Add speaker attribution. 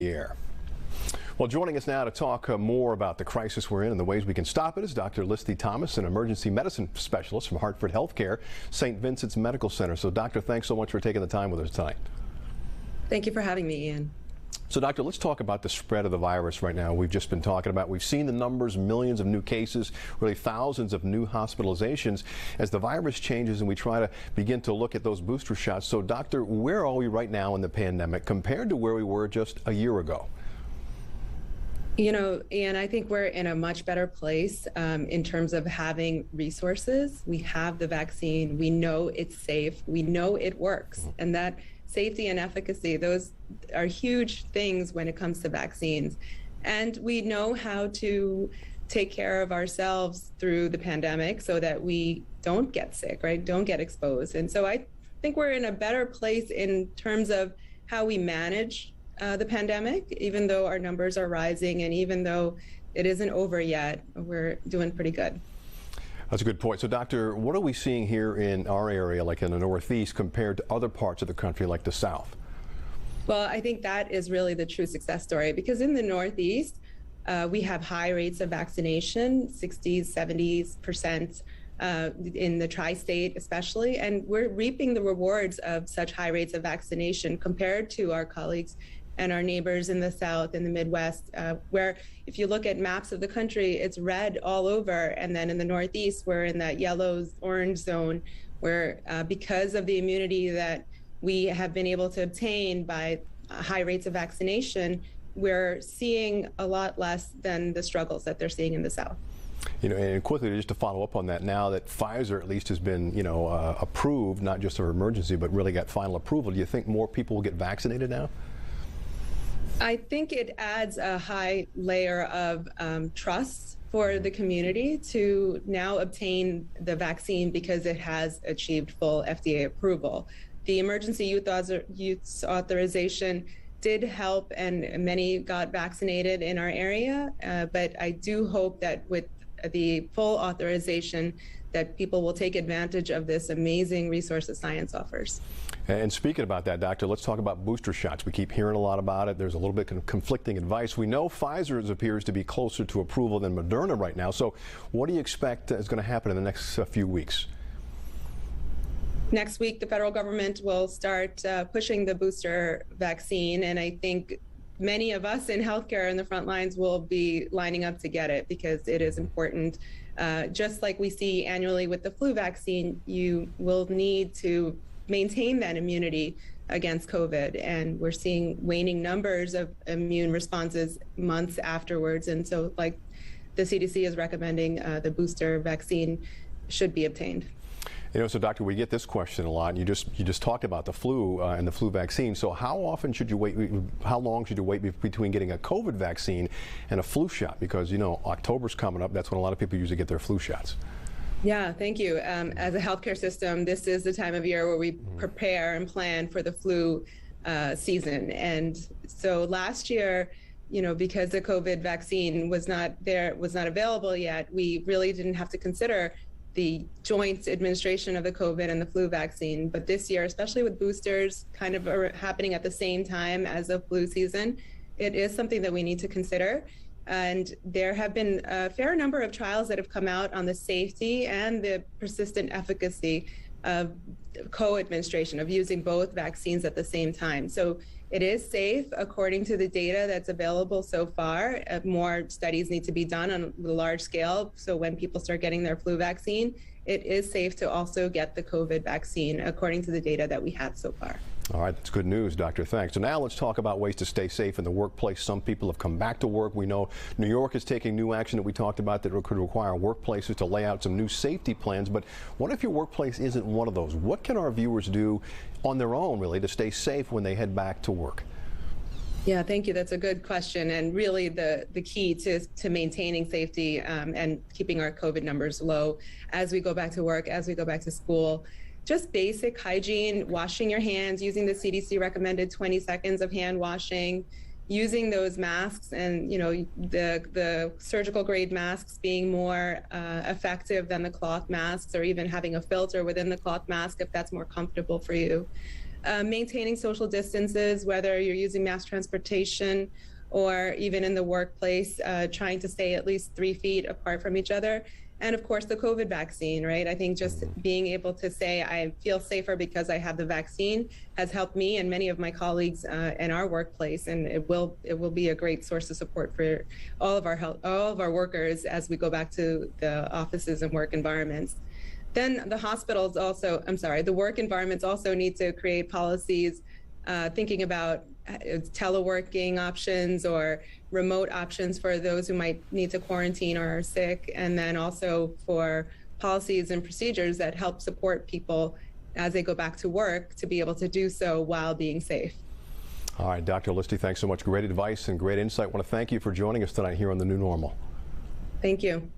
Speaker 1: Air. Well, joining us now to talk more about the crisis we're in and the ways we can stop it is Dr. Listy Thomas, an emergency medicine specialist from Hartford HealthCare, St. Vincent's Medical Center. So, Doctor, thanks so much for taking the time with us tonight.
Speaker 2: Thank you for having me, Ian.
Speaker 1: So, Doctor, let's talk about the spread of the virus right now. We've just been talking about, we've seen the numbers, millions of new cases, really thousands of new hospitalizations as the virus changes and we try to begin to look at those booster shots. So, Doctor, where are we right now in the pandemic compared to where we were just a year ago?
Speaker 2: You know, Ian, I think we're in a much better place in terms of having resources. We have the vaccine. We know it's safe. We know it works. And that safety and efficacy, those are huge things when it comes to vaccines. And we know how to take care of ourselves through the pandemic so that we don't get sick, right? Don't get exposed. And so I think we're in a better place in terms of how we manage the pandemic, even though our numbers are rising and even though it isn't over yet, we're doing pretty good.
Speaker 1: That's a good point. So, Doctor, what are we seeing here in our area, like in the Northeast, compared to other parts of the country, like the South?
Speaker 2: Well, I think that is really the true success story, because in the Northeast, we have high rates of vaccination, 60s, 70% in the tri-state especially, and we're reaping the rewards of such high rates of vaccination compared to our colleagues and our neighbors in the South and the Midwest, where if you look at maps of the country, it's red all over. And then in the Northeast, we're in that yellow, orange zone, where because of the immunity that we have been able to obtain by high rates of vaccination, we're seeing a lot less than the struggles that they're seeing in the South.
Speaker 1: You know, and quickly, just to follow up on that, now that Pfizer at least has been, you know, approved, not just for emergency, but really got final approval, do you think more people will get vaccinated now?
Speaker 2: I think it adds a high layer of trust for the community to now obtain the vaccine because it has achieved full FDA approval. The emergency use authorization did help, and many got vaccinated in our area, but I do hope that with the full authorization that people will take advantage of this amazing resource that science offers.
Speaker 1: And speaking about that, Doctor, let's talk about booster shots. We keep hearing a lot about it. There's a little bit of conflicting advice. We know Pfizer appears to be closer to approval than Moderna right now. So what do you expect is going to happen in the next few weeks?
Speaker 2: Next week, the federal government will start pushing the booster vaccine, and I think many of us in healthcare in the front lines will be lining up to get it because it is important. Just like we see annually with the flu vaccine, you will need to maintain that immunity against COVID. And we're seeing waning numbers of immune responses months afterwards. And so, like the CDC is recommending, the booster vaccine should be obtained.
Speaker 1: You know, so Doctor, we get this question a lot. You just talked about the flu and the flu vaccine. So how often should you wait? How long should you wait between getting a COVID vaccine and a flu shot? Because, you know, October's coming up. That's when a lot of people usually get their flu shots.
Speaker 2: Yeah, thank you. As a healthcare system, this is the time of year where we prepare and plan for the flu season. And so last year, you know, because the COVID vaccine was not available yet, we really didn't have to consider the joint administration of the COVID and the flu vaccine. But this year, especially with boosters kind of happening at the same time as the flu season, it is something that we need to consider. And there have been a fair number of trials that have come out on the safety and the persistent efficacy of co-administration, of using both vaccines at the same time. So it is safe according to the data that's available so far. More studies need to be done on a large scale. So when people start getting their flu vaccine, it is safe to also get the COVID vaccine according to the data that we have so far.
Speaker 1: All right, that's good news, Doctor. Thanks. So now let's talk about ways to stay safe in the workplace. Some people have come back to work. We know New York is taking new action that we talked about that could require workplaces to lay out some new safety plans. But what if your workplace isn't one of those? What can our viewers do on their own, really, to stay safe when they head back to work?
Speaker 2: Yeah, thank you. That's a good question. And really the key to maintaining safety and keeping our COVID numbers low as we go back to work, as we go back to school. Just basic hygiene, washing your hands, using the CDC recommended 20 seconds of hand washing, using those masks, and the surgical grade masks being more effective than the cloth masks, or even having a filter within the cloth mask if that's more comfortable for you. maintaining social distances, whether you're using mass transportation or even in the workplace, trying to stay at least 3 feet apart from each other. And of course, the COVID vaccine, right? I think just being able to say I feel safer because I have the vaccine has helped me and many of my colleagues in our workplace, and it will be a great source of support for all of our workers as we go back to the offices and work environments. Then the work environments also need to create policies thinking about teleworking options or remote options for those who might need to quarantine or are sick, and then also for policies and procedures that help support people as they go back to work to be able to do so while being safe.
Speaker 1: All right, Dr. Listy, thanks so much. Great advice and great insight. I want to thank you for joining us tonight here on The New Normal.
Speaker 2: Thank you.